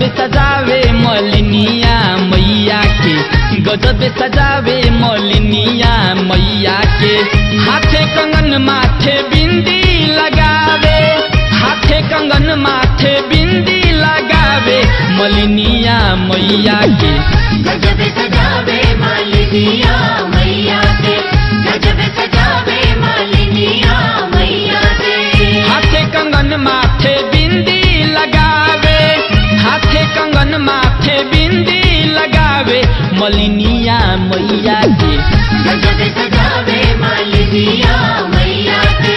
गजब सजावे मलिनिया मैया के, गजब सजावे मलिनिया मैया के। हाथे कंगन माथे बिंदी लगावे, हाथे कंगन माथे बिंदी लगावे मलिनिया मैया के। गजब सजावे मलिनिया मैया के, गजब सजावे मलिनिया मैया के। हाथे कंगन माथे बिंदी लगावे, हाथे कंगन माथे बिंदी लगावे मलिनिया मैया के। गजब सजावे मलिनिया मैया के,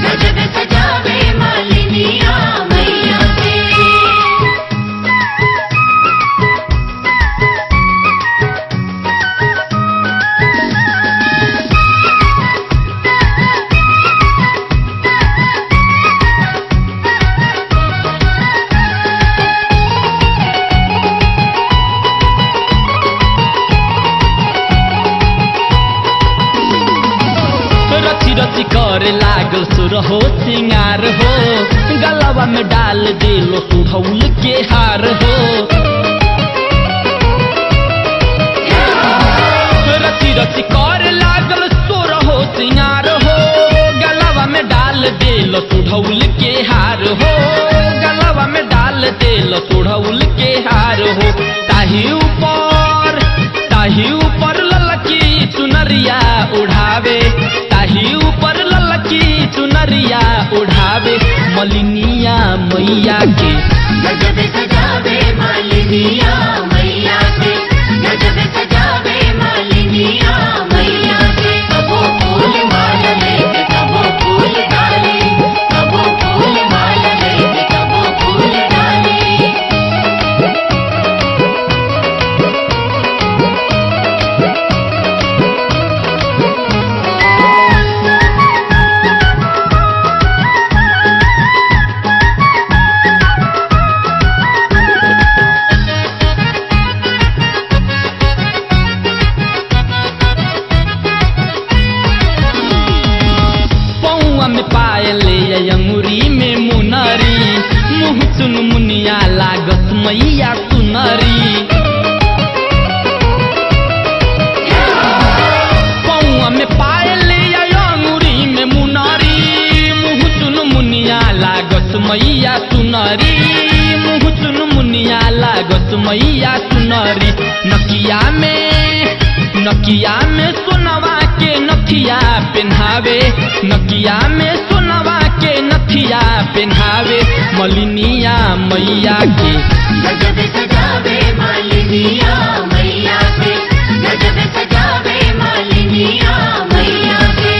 गजब सजावे मलिनिया मैया के। रची रची कर लागल सुर हो सिंगार हो, गलवा में डाल दिलो सुढ़ौल के हार हो। रची रची कर लागल सुर हो सिंगार हो, गलवा में डाल दिलो सुढ़ौल के हार हो, गलवा में डाल दिलो सुढ़ौल के हार हो। ताही ऊपर ललकी चुनरिया उड़ावे, ताही ऊपर ललकी चुनरिया उड़ावे मलिनिया मैया के। गजब सजावे मलिनिया मैया के, गजब सजावे मलिनिया मैया के। कबो फूल माला लेके कबो फूल डाली, कबो फूल माला लेके कबो फूल डाली। में पायले अंगुरी में मुनरी, मुँह चुन मुनिया लागत मैया सुनरी। पौआ में पायले अंगुरी में मुनरी, मुँह चुन मुनिया लागत मैया सुनरी, मुँह चुन मुनिया लागत मैया सुनरी। नकिया में सोनवा के नथिया पहनावे, नकिया में सोनवा के नथिया पहनावे मलिनिया मैया के। गजब सजावे मलिनिया मैया के, गजब सजावे मलिनिया मैया के।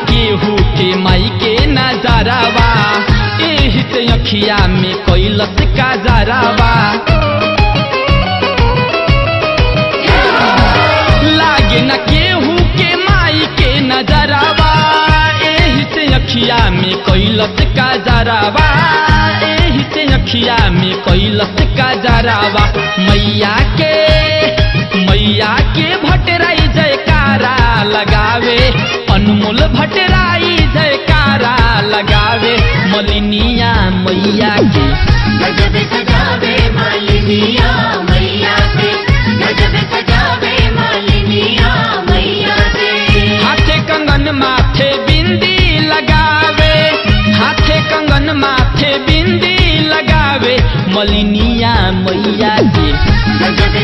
केहू के माई के नजरावा, एही से अखिया में कैलस का जरावा। लागे न केहू के माई के नजरावा, एही से अखिया में कैलस का जरावा, एही से अखिया में कैलस का जरावा। मैया के भटराई जयकारा लगावे, अनमोल भटराई जयकारा लगावे मलिनिया मैया के। गजब सजावे मलिनिया मैया के, गजब सजावे मलिनिया मैया के। हाथे कंगन माथे बिंदी लगावे, हाथे कंगन माथे बिंदी लगावे मलिनिया मैया के। गजब